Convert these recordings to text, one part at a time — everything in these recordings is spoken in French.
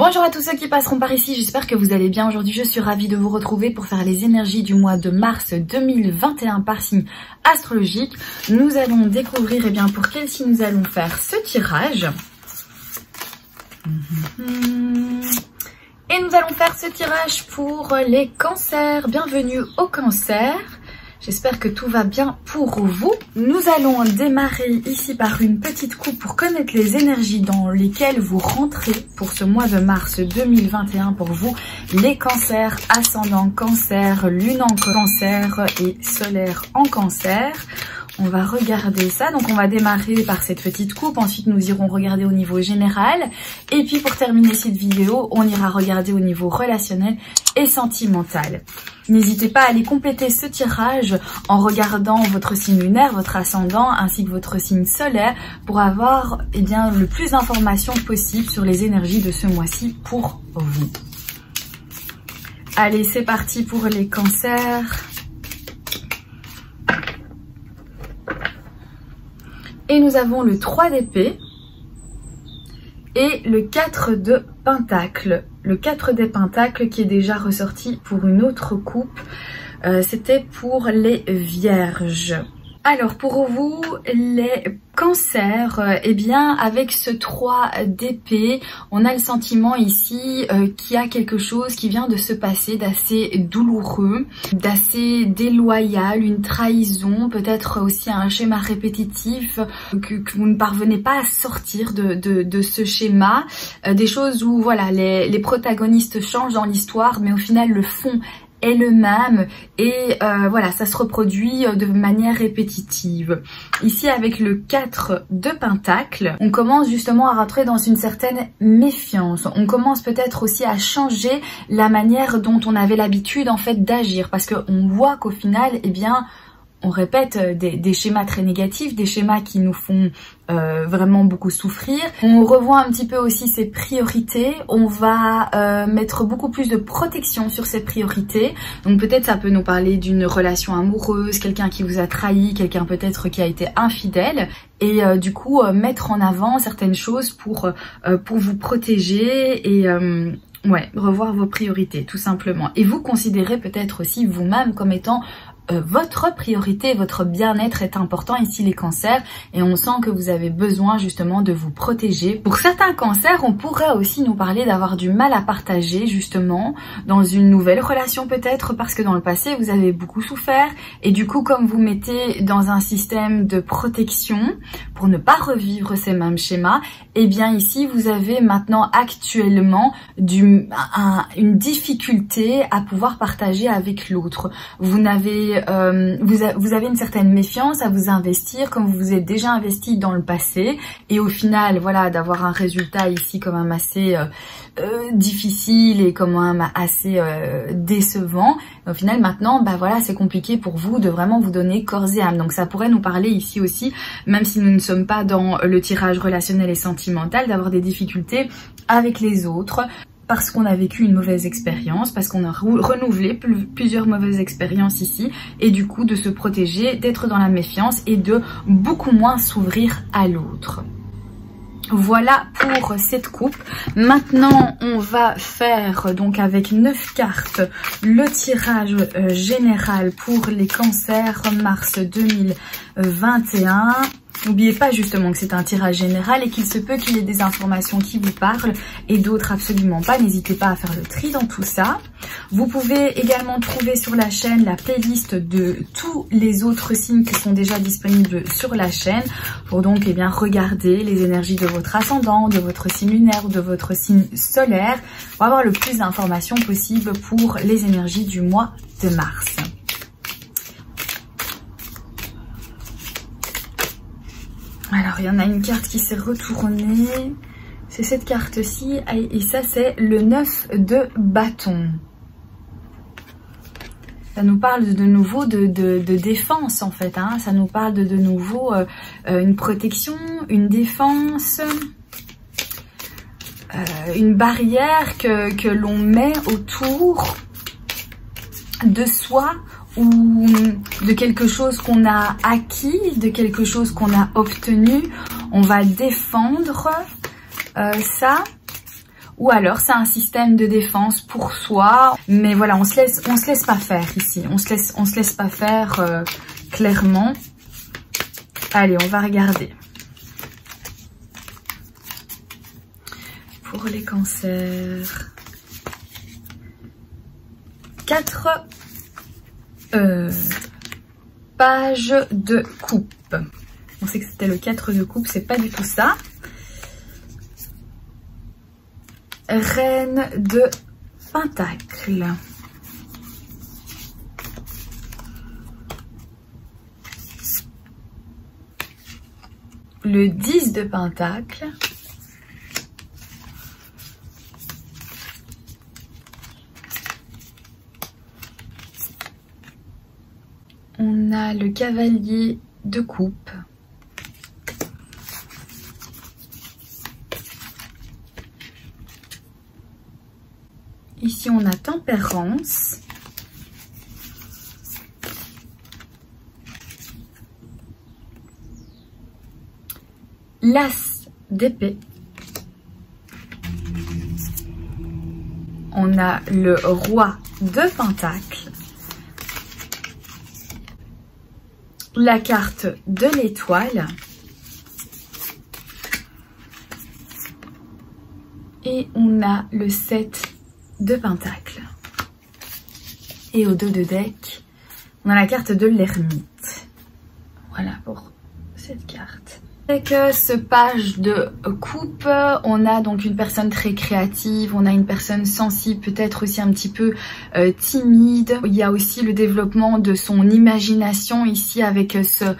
Bonjour à tous ceux qui passeront par ici, j'espère que vous allez bien. Aujourd'hui je suis ravie de vous retrouver pour faire les énergies du mois de mars 2021 par signe astrologique. Nous allons découvrir pour quel signe nous allons faire ce tirage. Et nous allons faire ce tirage pour les cancers. Bienvenue au cancer. J'espère que tout va bien pour vous. Nous allons démarrer ici par une petite coupe pour connaître les énergies dans lesquelles vous rentrez pour ce mois de mars 2021 pour vous. Les cancers, ascendant cancer, lune en cancer et solaire en cancer. On va regarder ça, donc on va démarrer par cette petite coupe, ensuite nous irons regarder au niveau général, et puis pour terminer cette vidéo, on ira regarder au niveau relationnel et sentimental. N'hésitez pas à aller compléter ce tirage en regardant votre signe lunaire, votre ascendant, ainsi que votre signe solaire, pour avoir le plus d'informations possible sur les énergies de ce mois-ci pour vous. Allez, c'est parti pour les cancers. Et nous avons le 3 d'épée et le 4 de pentacle. Le 4 des pentacles qui est déjà ressorti pour une autre coupe. C'était pour les vierges. Alors pour vous, les cancers, avec ce 3 d'épée, on a le sentiment ici qu'il y a quelque chose qui vient de se passer d'assez douloureux, d'assez déloyal, une trahison, peut-être aussi un schéma répétitif, que vous ne parvenez pas à sortir de ce schéma, des choses où voilà les protagonistes changent dans l'histoire, mais au final le fond est le même et voilà, ça se reproduit de manière répétitive. Ici avec le 4 de pentacle, on commence justement à rentrer dans une certaine méfiance. On commence peut-être aussi à changer la manière dont on avait l'habitude en fait d'agir, parce qu'on voit qu'au final, on répète des schémas très négatifs, des schémas qui nous font vraiment beaucoup souffrir. On revoit un petit peu aussi ses priorités. On va mettre beaucoup plus de protection sur ses priorités. Donc peut-être ça peut nous parler d'une relation amoureuse, quelqu'un qui vous a trahi, quelqu'un peut-être qui a été infidèle. Et du coup, mettre en avant certaines choses pour vous protéger et... revoir vos priorités tout simplement. Et vous considérez peut-être aussi vous-même comme étant votre priorité, votre bien-être est important ici les cancers, et on sent que vous avez besoin justement de vous protéger. Pour certains cancers, on pourrait aussi nous parler d'avoir du mal à partager justement dans une nouvelle relation peut-être, parce que dans le passé vous avez beaucoup souffert et du coup comme vous mettez dans un système de protection pour ne pas revivre ces mêmes schémas, ici vous avez maintenant actuellement une difficulté à pouvoir partager avec l'autre. Vous n'avez vous avez une certaine méfiance à vous investir comme vous vous êtes déjà investi dans le passé, et au final voilà, d'avoir un résultat ici quand même assez difficile et quand même assez décevant. Au final maintenant voilà, c'est compliqué pour vous de vraiment vous donner corps et âme. Donc ça pourrait nous parler ici aussi, même si nous ne sommes pas dans le tirage relationnel et sentimental, d'avoir des difficultés avec les autres, parce qu'on a vécu une mauvaise expérience, parce qu'on a renouvelé plusieurs mauvaises expériences ici, et du coup de se protéger, d'être dans la méfiance et de beaucoup moins s'ouvrir à l'autre. Voilà pour cette coupe. Maintenant, on va faire donc avec 9 cartes le tirage général pour les cancers mars 2021. N'oubliez pas justement que c'est un tirage général et qu'il se peut qu'il y ait des informations qui vous parlent et d'autres absolument pas. N'hésitez pas à faire le tri dans tout ça. Vous pouvez également trouver sur la chaîne la playlist de tous les autres signes qui sont déjà disponibles sur la chaîne pour donc regarder les énergies de votre ascendant, de votre signe lunaire, de votre signe solaire, pour avoir le plus d'informations possible pour les énergies du mois de mars. Alors, il y en a une carte qui s'est retournée. C'est cette carte-ci. Et ça, c'est le 9 de bâton. Ça nous parle de nouveau de défense, en fait. Ça nous parle de nouveau une protection, une défense, une barrière que l'on met autour de soi, ou de quelque chose qu'on a acquis, de quelque chose qu'on a obtenu. On va défendre ça. ou alors c'est un système de défense pour soi. Mais voilà, on se laisse pas faire ici. On se laisse pas faire clairement. Allez, on va regarder. Pour les cancers. 4 pages de coupe. On sait que c'était le 4 de coupe, c'est pas du tout ça. Reine de Pentacle. Le 10 de Pentacle. On a le Cavalier de coupe. Ici, on a Tempérance. L'As d'épée. On a le Roi de Pentacle. La carte de l'étoile. Et on a le 7 de Pentacle. Et au dos de deck, on a la carte de l'ermite. Voilà pour cette carte. Avec ce page de coupe, on a donc une personne très créative, on a une personne sensible, peut-être aussi un petit peu timide. Il y a aussi le développement de son imagination ici avec ce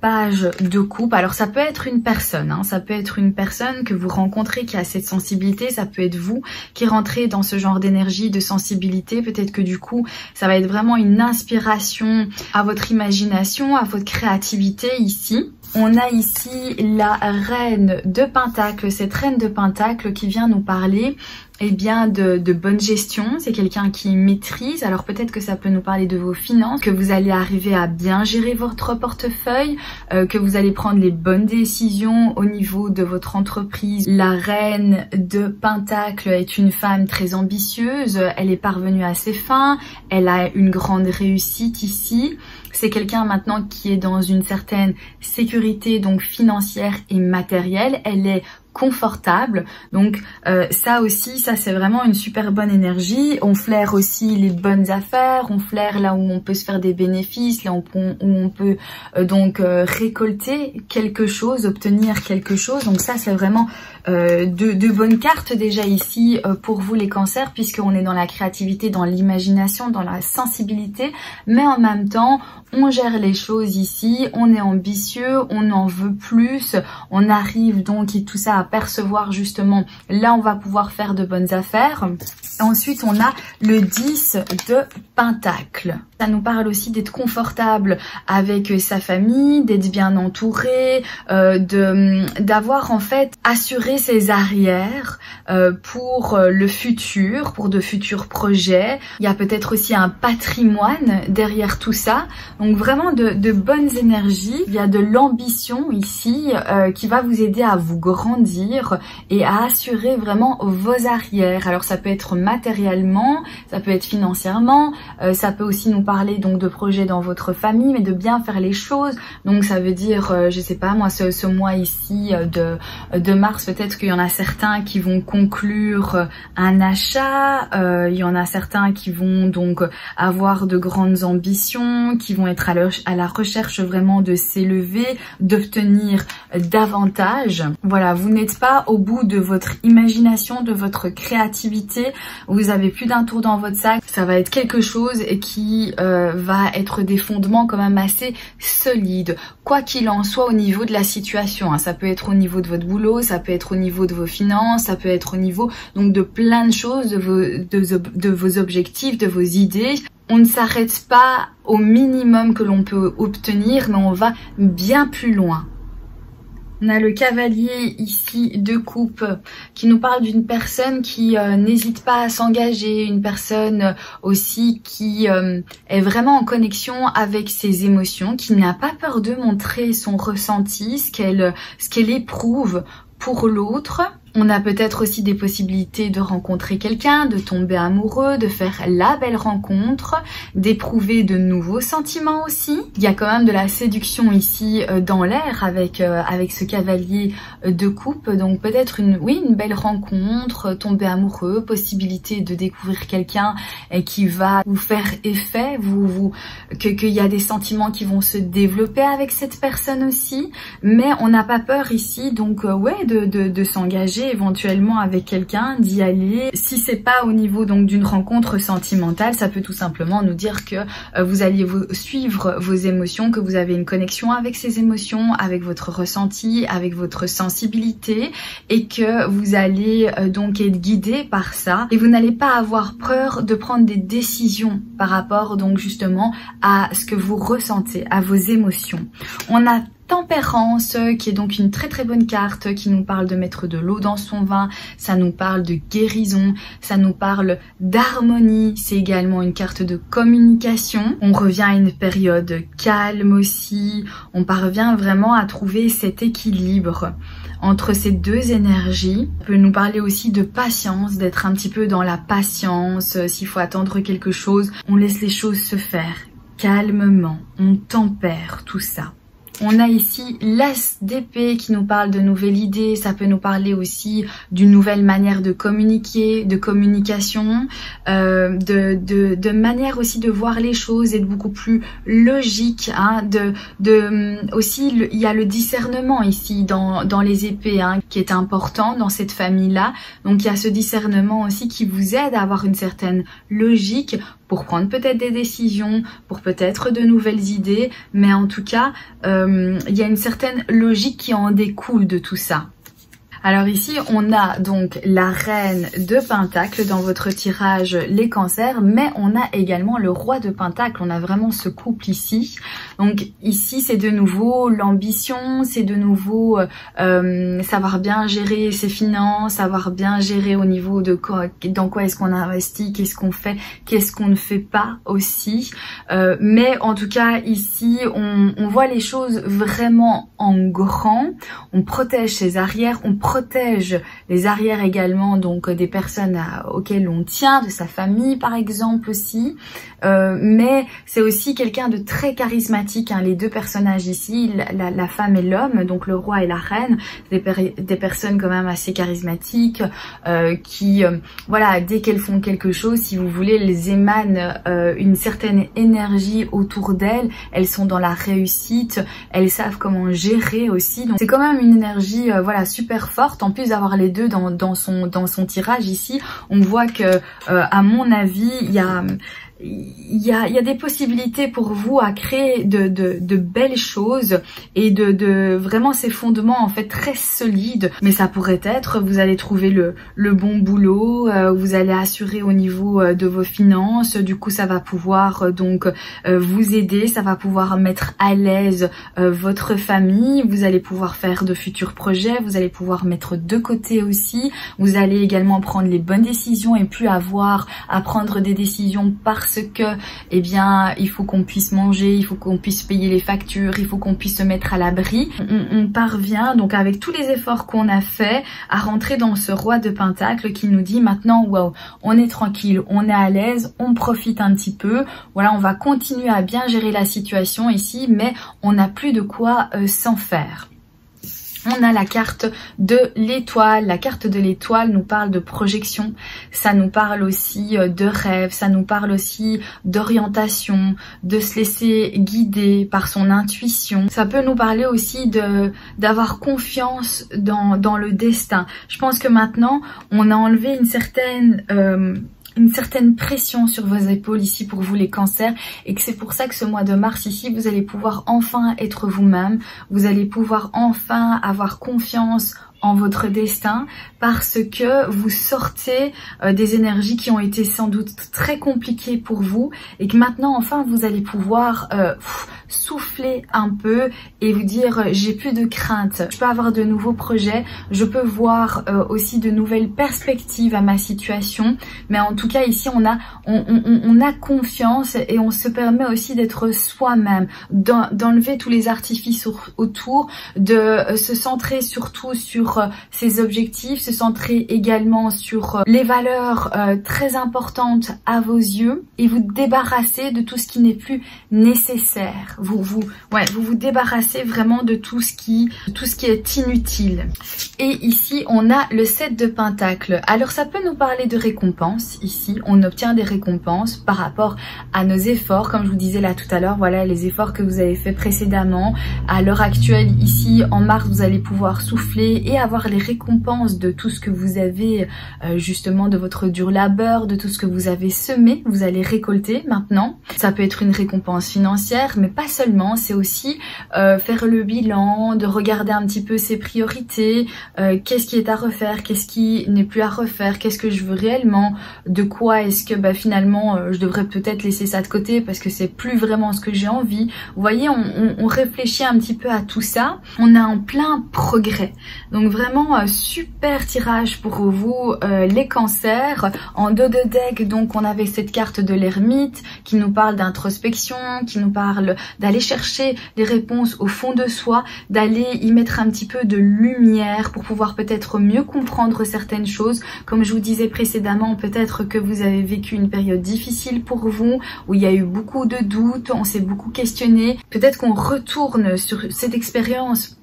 page de coupe. Alors ça peut être une personne, hein, ça peut être une personne que vous rencontrez qui a cette sensibilité, ça peut être vous qui rentrez dans ce genre d'énergie, de sensibilité. Peut-être que du coup, ça va être vraiment une inspiration à votre imagination, à votre créativité ici. On a ici la reine de Pentacle, cette reine de Pentacle qui vient nous parler bien de bonne gestion. C'est quelqu'un qui maîtrise, alors peut-être que ça peut nous parler de vos finances, que vous allez arriver à bien gérer votre portefeuille, que vous allez prendre les bonnes décisions au niveau de votre entreprise. La reine de Pentacle est une femme très ambitieuse, elle est parvenue à ses fins, elle a une grande réussite ici. C'est quelqu'un maintenant qui est dans une certaine sécurité donc financière et matérielle. Elle est confortable, donc ça aussi, ça c'est vraiment une super bonne énergie. On flaire aussi les bonnes affaires, on flaire là où on peut se faire des bénéfices, là où on peut donc récolter quelque chose, obtenir quelque chose. Donc ça c'est vraiment de bonnes cartes déjà ici pour vous les cancers, puisqu'on est dans la créativité, dans l'imagination, dans la sensibilité, mais en même temps on gère les choses ici, on est ambitieux, on en veut plus, on arrive donc et tout ça à percevoir justement, là on va pouvoir faire de bonnes affaires. Ensuite on a le 10 de Pentacle. Ça nous parle aussi d'être confortable avec sa famille, d'être bien entouré, d'avoir en fait assuré ses arrières pour le futur, pour de futurs projets. Il y a peut-être aussi un patrimoine derrière tout ça. Donc vraiment de bonnes énergies. Il y a de l'ambition ici qui va vous aider à vous grandir et à assurer vraiment vos arrières. Alors ça peut être matériellement, ça peut être financièrement, ça peut aussi nous parler donc de projets dans votre famille, mais de bien faire les choses. Donc ça veut dire, je sais pas moi, ce mois ici de mars, peut-être qu'il y en a certains qui vont conclure un achat, il y en a certains qui vont donc avoir de grandes ambitions, qui vont être à la recherche vraiment de s'élever, d'obtenir davantage. Voilà, vous n'êtes pas au bout de votre imagination, de votre créativité, vous avez plus d'un tour dans votre sac. Ça va être quelque chose qui va être des fondements quand même assez solides, quoi qu'il en soit au niveau de la situation, hein. Ça peut être au niveau de votre boulot, ça peut être au niveau de vos finances, ça peut être au niveau donc de plein de choses, de vos objectifs, de vos idées. On ne s'arrête pas au minimum que l'on peut obtenir, mais on va bien plus loin. On a le cavalier ici de coupe qui nous parle d'une personne qui n'hésite pas à s'engager, une personne aussi qui est vraiment en connexion avec ses émotions, qui n'a pas peur de montrer son ressenti, ce qu'elle éprouve pour l'autre. On a peut-être aussi des possibilités de rencontrer quelqu'un, de tomber amoureux, de faire la belle rencontre, d'éprouver de nouveaux sentiments aussi. Il y a quand même de la séduction ici dans l'air avec ce cavalier de coupe. Donc peut-être une belle rencontre, tomber amoureux, possibilité de découvrir quelqu'un qui va vous faire effet, qu'il y a des sentiments qui vont se développer avec cette personne aussi. Mais on n'a pas peur ici, donc de s'engager éventuellement avec quelqu'un, d'y aller. Si c'est pas au niveau donc d'une rencontre sentimentale, ça peut tout simplement nous dire que vous alliez suivre vos émotions, que vous avez une connexion avec ces émotions, avec votre ressenti, avec votre sensibilité, et que vous allez donc être guidé par ça, et vous n'allez pas avoir peur de prendre des décisions par rapport donc justement à ce que vous ressentez, à vos émotions. On a Tempérance, qui est donc une très très bonne carte, qui nous parle de mettre de l'eau dans son vin, ça nous parle de guérison, ça nous parle d'harmonie, c'est également une carte de communication. On revient à une période calme aussi, on parvient vraiment à trouver cet équilibre entre ces deux énergies. Ça peut nous parler aussi de patience, d'être un petit peu dans la patience, s'il faut attendre quelque chose, on laisse les choses se faire calmement, on tempère tout ça. On a ici l'As d'épée qui nous parle de nouvelles idées, ça peut nous parler aussi d'une nouvelle manière de communiquer, de communication, de manière aussi de voir les choses, être beaucoup plus logique. Hein, aussi, il y a le discernement ici dans les épées qui est important dans cette famille-là. Donc il y a ce discernement aussi qui vous aide à avoir une certaine logique pour prendre peut-être des décisions, pour peut-être de nouvelles idées, mais en tout cas, il y a une certaine logique qui en découle de tout ça. Alors ici, on a donc la reine de Pentacle dans votre tirage les cancers, mais on a également le roi de Pentacle. On a vraiment ce couple ici. Donc ici, c'est de nouveau l'ambition, c'est de nouveau savoir bien gérer ses finances, savoir bien gérer au niveau de dans quoi est-ce qu'on investit, qu'est-ce qu'on fait, qu'est-ce qu'on ne fait pas aussi. Mais en tout cas, ici, on voit les choses vraiment en grand. On protège ses arrières, on protège les arrières également, donc des personnes auxquelles on tient, de sa famille par exemple aussi. Mais c'est aussi quelqu'un de très charismatique, les deux personnages ici, la femme et l'homme, donc le roi et la reine, des personnes quand même assez charismatiques qui, voilà, dès qu'elles font quelque chose, si vous voulez, elles émanent une certaine énergie autour d'elles, elles sont dans la réussite, elles savent comment gérer aussi, donc c'est quand même une énergie voilà, super forte. En plus d'avoir les deux dans son tirage ici, on voit que à mon avis, il y a des possibilités pour vous à créer de belles choses et de vraiment ces fondements en fait très solides. Mais ça pourrait être, vous allez trouver le bon boulot, vous allez assurer au niveau de vos finances, du coup ça va pouvoir donc vous aider, ça va pouvoir mettre à l'aise votre famille, vous allez pouvoir faire de futurs projets, vous allez pouvoir mettre de côté aussi, vous allez également prendre les bonnes décisions et plus avoir à prendre des décisions parce que eh bien il faut qu'on puisse manger, il faut qu'on puisse payer les factures, il faut qu'on puisse se mettre à l'abri. On parvient donc avec tous les efforts qu'on a fait à rentrer dans ce roi de Pentacle qui nous dit maintenant wow, on est tranquille, on est à l'aise, on profite un petit peu, voilà, on va continuer à bien gérer la situation ici, mais on n'a plus de quoi s'en faire. On a la carte de l'étoile. La carte de l'étoile nous parle de projection, ça nous parle aussi de rêve, ça nous parle aussi d'orientation, de se laisser guider par son intuition. Ça peut nous parler aussi d'avoir confiance dans le destin. Je pense que maintenant, on a enlevé une certaine pression sur vos épaules ici pour vous les cancers, et que c'est pour ça que ce mois de mars ici vous allez pouvoir enfin être vous-même, vous allez pouvoir enfin avoir confiance en votre destin parce que vous sortez des énergies qui ont été sans doute très compliquées pour vous et que maintenant enfin vous allez pouvoir souffler un peu et vous dire j'ai plus de crainte, je peux avoir de nouveaux projets, je peux voir aussi de nouvelles perspectives à ma situation, mais en tout cas ici on a confiance et on se permet aussi d'être soi-même, d'enlever tous les artifices autour, de se centrer surtout sur sur ses objectifs, se centrer également sur les valeurs très importantes à vos yeux et vous débarrasser de tout ce qui n'est plus nécessaire. Vous débarrassez vraiment de tout ce qui est inutile. Et ici, on a le 7 de Pentacle. Alors, ça peut nous parler de récompenses. Ici, on obtient des récompenses par rapport à nos efforts. Comme je vous disais là tout à l'heure, voilà les efforts que vous avez fait précédemment. À l'heure actuelle, ici, en mars, vous allez pouvoir souffler et avoir les récompenses de tout ce que vous avez, justement, de votre dur labeur, de tout ce que vous avez semé. Vous allez récolter maintenant. Ça peut être une récompense financière, mais pas seulement. C'est aussi faire le bilan, de regarder un petit peu ses priorités, qu'est-ce qui est à refaire, qu'est-ce qui n'est plus à refaire, qu'est-ce que je veux réellement, de quoi est-ce que finalement je devrais peut-être laisser ça de côté parce que c'est plus vraiment ce que j'ai envie. Vous voyez, on réfléchit un petit peu à tout ça. On est en plein progrès. Donc vraiment super tirage pour vous les cancers. En dos de deck, donc on avait cette carte de l'ermite qui nous parle d'introspection, qui nous parle d'aller chercher les réponses au fond de soi, d'aller y mettre un petit peu de lumière pour pouvoir peut-être mieux comprendre certaines choses. Comme je vous disais précédemment, peut-être que vous avez vécu une période difficile pour vous, où il y a eu beaucoup de doutes, on s'est beaucoup questionné. Peut-être qu'on retourne sur cette expérience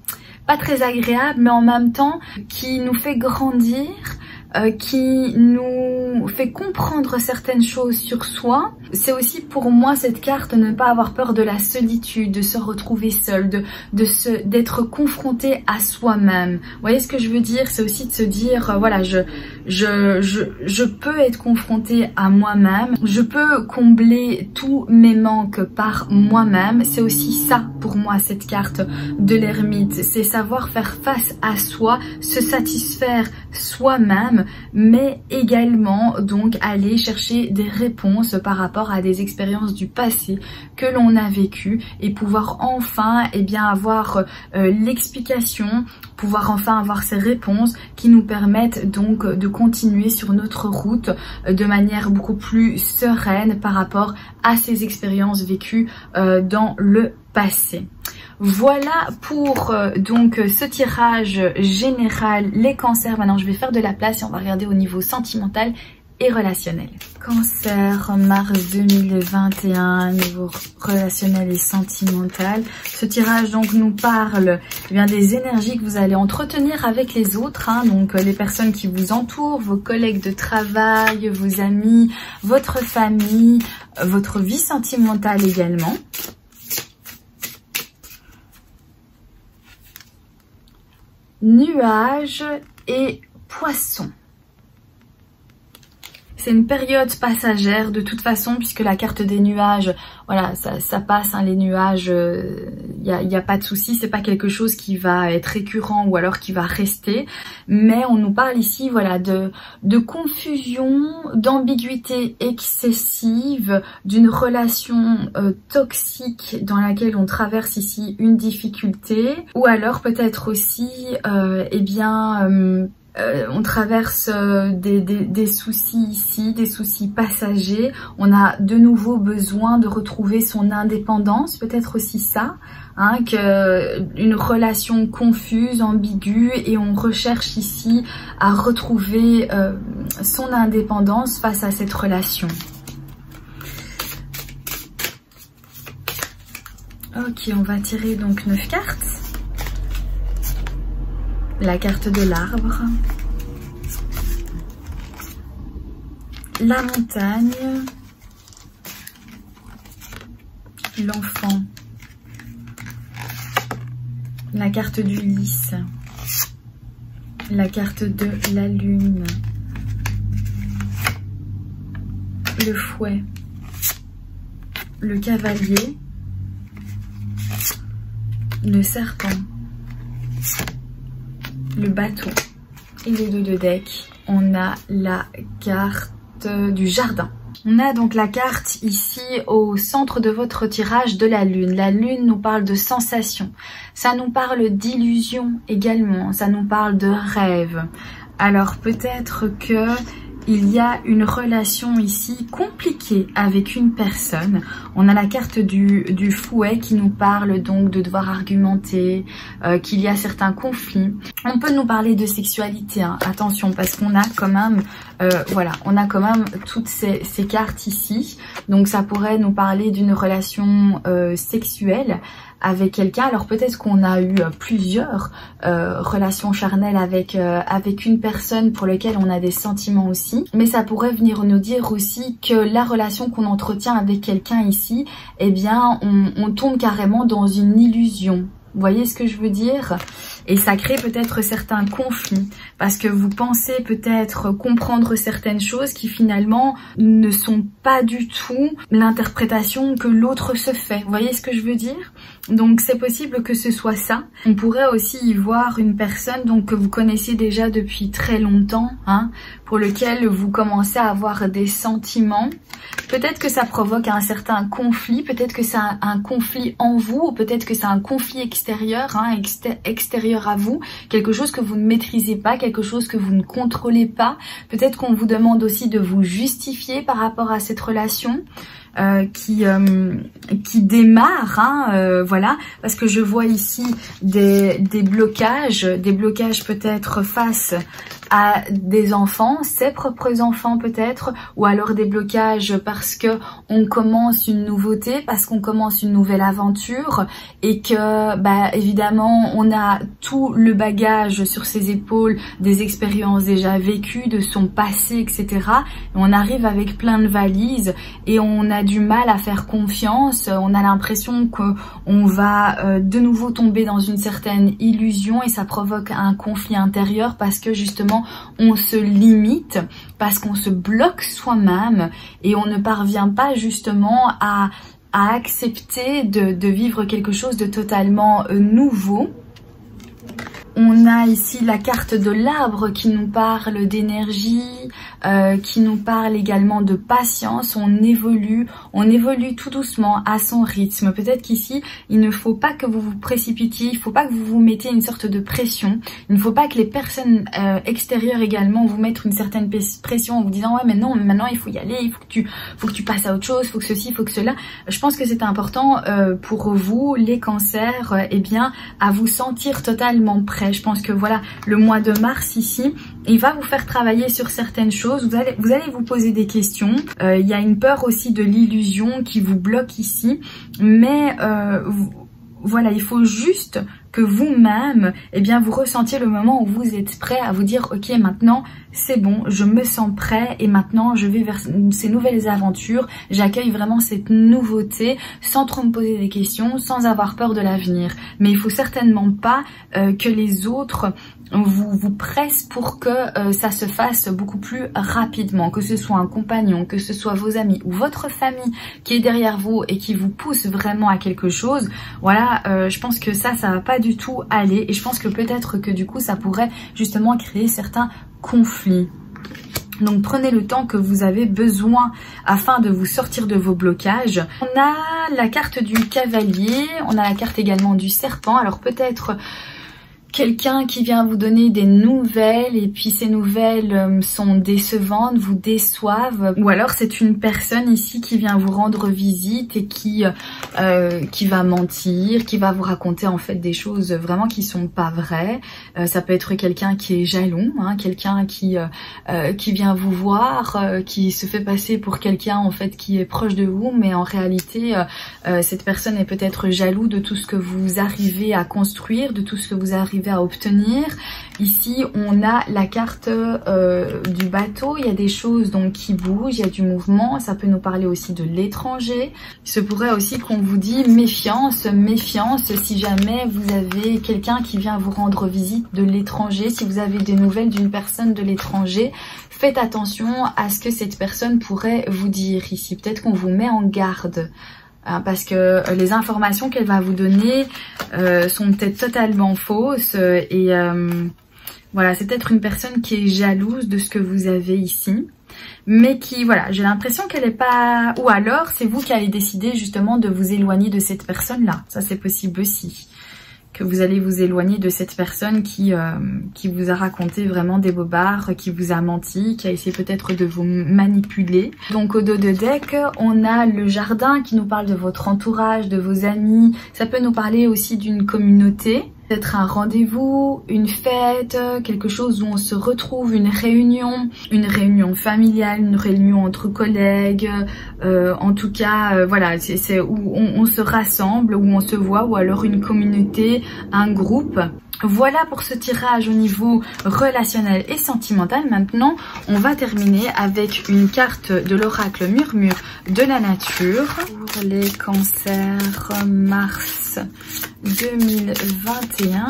pas très agréable, mais en même temps qui nous fait grandir, qui nous fait comprendre certaines choses sur soi. C'est aussi pour moi cette carte, ne pas avoir peur de la solitude, de se retrouver seul, d'être confronté à soi-même. Vous voyez ce que je veux dire? C'est aussi de se dire, voilà, je peux être confronté à moi-même, je peux combler tous mes manques par moi-même. C'est aussi ça pour moi cette carte de l'ermite, c'est savoir faire face à soi, se satisfaire soi-même, mais également donc aller chercher des réponses par rapport à des expériences du passé que l'on a vécues et pouvoir enfin avoir l'explication, pouvoir enfin avoir ces réponses qui nous permettent donc de continuer sur notre route de manière beaucoup plus sereine par rapport à ces expériences vécues dans le passé. Voilà pour donc ce tirage général, les cancers. Maintenant je vais faire de la place et on va regarder au niveau sentimental et relationnel. Cancer, mars 2021, niveau relationnel et sentimental. Ce tirage donc nous parle des énergies que vous allez entretenir avec les autres, donc les personnes qui vous entourent, vos collègues de travail, vos amis, votre famille, votre vie sentimentale également. Nuages et poissons. C'est une période passagère de toute façon, puisque la carte des nuages, voilà, ça passe, les nuages, y a pas de souci, c'est pas quelque chose qui va être récurrent ou alors qui va rester, mais on nous parle ici, voilà, de confusion, d'ambiguïté excessive, d'une relation toxique dans laquelle on traverse ici une difficulté, ou alors peut-être aussi, on traverse des soucis ici, des soucis passagers. On a de nouveau besoin de retrouver son indépendance, peut-être aussi ça, une relation confuse, ambiguë, et on recherche ici à retrouver son indépendance face à cette relation. Ok, on va tirer donc 9 cartes. La carte de l'arbre, la montagne, l'enfant, la carte du lys, la carte de la lune, le fouet, le cavalier, le serpent, le bateau. Et les deux de deck, on a la carte du jardin. On a donc la carte ici au centre de votre tirage de la lune. La lune nous parle de sensations, ça nous parle d'illusions également, ça nous parle de rêves. Alors peut-être que il y a une relation ici compliquée avec une personne. On a la carte du fouet qui nous parle donc de devoir argumenter, qu'il y a certains conflits. On peut nous parler de sexualité, hein, attention, parce qu'on a quand même, voilà, on a quand même toutes ces cartes ici. Donc ça pourrait nous parler d'une relation sexuelle avec quelqu'un. Alors peut-être qu'on a eu plusieurs relations charnelles avec une personne pour laquelle on a des sentiments aussi. Mais ça pourrait venir nous dire aussi que la relation qu'on entretient avec quelqu'un ici, eh bien, on tombe carrément dans une illusion. Vous voyez ce que je veux dire? Et ça crée peut-être certains conflits parce que vous pensez peut-être comprendre certaines choses qui finalement ne sont pas du tout l'interprétation que l'autre se fait. Vous voyez ce que je veux dire? Donc c'est possible que ce soit ça. On pourrait aussi y voir une personne donc que vous connaissez déjà depuis très longtemps, hein, pour lequel vous commencez à avoir des sentiments. Peut-être que ça provoque un certain conflit, peut-être que c'est un conflit en vous, ou peut-être que c'est un conflit extérieur, hein, extérieur à vous, quelque chose que vous ne maîtrisez pas, quelque chose que vous ne contrôlez pas. Peut-être qu'on vous demande aussi de vous justifier par rapport à cette relation. Qui démarre, hein, voilà, parce que je vois ici des blocages peut-être face à des enfants, ses propres enfants peut-être, ou alors des blocages parce que on commence une nouveauté, parce qu'on commence une nouvelle aventure et que bah évidemment on a tout le bagage sur ses épaules, des expériences déjà vécues, de son passé, etc. Et on arrive avec plein de valises et on a du mal à faire confiance, on a l'impression qu'on va de nouveau tomber dans une certaine illusion et ça provoque un conflit intérieur parce que justement on se limite, parce qu'on se bloque soi-même et on ne parvient pas justement à accepter de vivre quelque chose de totalement nouveau. On a ici la carte de l'arbre qui nous parle d'énergie, qui nous parle également de patience. On évolue tout doucement à son rythme. Peut-être qu'ici, il ne faut pas que vous vous précipitiez, il ne faut pas que vous vous mettiez une sorte de pression. Il ne faut pas que les personnes extérieures également vous mettent une certaine pression en vous disant « ouais mais non, maintenant il faut y aller, il faut que tu passes à autre chose, il faut que ceci, il faut que cela ». Je pense que c'est important pour vous, les cancers, eh bien, à vous sentir totalement prêts. Je pense que voilà, le mois de mars ici, il va vous faire travailler sur certaines choses. Vous allez vous poser des questions. Il y a une peur aussi de l'illusion qui vous bloque ici. Mais voilà, il faut juste que vous-même, eh bien, vous ressentiez le moment où vous êtes prêt à vous dire, ok, maintenant, c'est bon, je me sens prêt et maintenant, je vais vers ces nouvelles aventures. J'accueille vraiment cette nouveauté sans trop me poser des questions, sans avoir peur de l'avenir. Mais il faut certainement pas que les autres vous pressent pour que ça se fasse beaucoup plus rapidement, que ce soit un compagnon, que ce soit vos amis ou votre famille qui est derrière vous et qui vous pousse vraiment à quelque chose. Voilà, je pense que ça va pas du tout aller et je pense que peut-être que du coup ça pourrait justement créer certains conflits. Donc prenez le temps que vous avez besoin afin de vous sortir de vos blocages. On a la carte du cavalier, on a la carte également du serpent. Alors peut-être quelqu'un qui vient vous donner des nouvelles et puis ces nouvelles sont décevantes, vous déçoivent. Ou alors c'est une personne ici qui vient vous rendre visite et qui va mentir, qui va vous raconter en fait des choses vraiment qui sont pas vraies. Ça peut être quelqu'un qui est jaloux, hein, quelqu'un qui vient vous voir, qui se fait passer pour quelqu'un en fait qui est proche de vous, mais en réalité cette personne est peut-être jaloux de tout ce que vous arrivez à construire, de tout ce que vous arrivez à obtenir. Ici on a la carte du bateau, il y a des choses donc qui bougent, il y a du mouvement, ça peut nous parler aussi de l'étranger. Il se pourrait aussi qu'on vous dit méfiance, méfiance si jamais vous avez quelqu'un qui vient vous rendre visite de l'étranger, si vous avez des nouvelles d'une personne de l'étranger, faites attention à ce que cette personne pourrait vous dire ici. Peut-être qu'on vous met en garde. Parce que les informations qu'elle va vous donner sont peut-être totalement fausses et voilà, c'est peut-être une personne qui est jalouse de ce que vous avez ici, mais qui, voilà, j'ai l'impression qu'elle n'est pas... Ou alors, c'est vous qui allez décider justement de vous éloigner de cette personne-là, ça c'est possible aussi. Que vous allez vous éloigner de cette personne qui vous a raconté vraiment des bobards, qui vous a menti, qui a essayé peut-être de vous manipuler. Donc au dos de deck, on a le jardin qui nous parle de votre entourage, de vos amis. Ça peut nous parler aussi d'une communauté. Peut-être un rendez-vous, une fête, quelque chose où on se retrouve, une réunion familiale, une réunion entre collègues, en tout cas, voilà, c'est où on se rassemble, où on se voit, ou alors une communauté, un groupe. Voilà pour ce tirage au niveau relationnel et sentimental. Maintenant, on va terminer avec une carte de l'oracle Murmure de la nature pour les cancers mars 2021.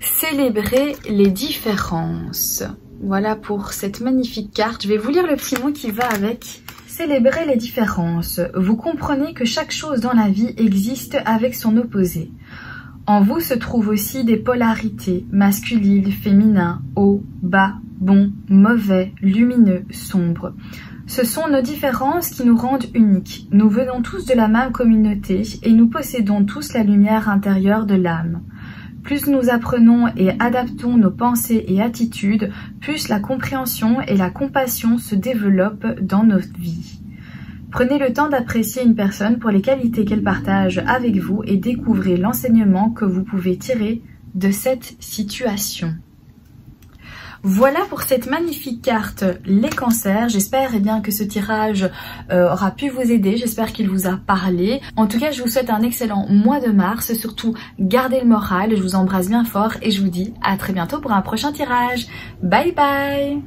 Célébrer les différences. Voilà pour cette magnifique carte. Je vais vous lire le petit mot qui va avec. Célébrer les différences. Vous comprenez que chaque chose dans la vie existe avec son opposé. En vous se trouvent aussi des polarités, masculines, féminin, haut, bas, bon, mauvais, lumineux, sombre. Ce sont nos différences qui nous rendent uniques. Nous venons tous de la même communauté et nous possédons tous la lumière intérieure de l'âme. Plus nous apprenons et adaptons nos pensées et attitudes, plus la compréhension et la compassion se développent dans notre vie. Prenez le temps d'apprécier une personne pour les qualités qu'elle partage avec vous et découvrez l'enseignement que vous pouvez tirer de cette situation. Voilà pour cette magnifique carte, les cancers. J'espère bien que ce tirage aura pu vous aider. J'espère qu'il vous a parlé. En tout cas, je vous souhaite un excellent mois de mars. Surtout, gardez le moral. Je vous embrasse bien fort et je vous dis à très bientôt pour un prochain tirage. Bye bye!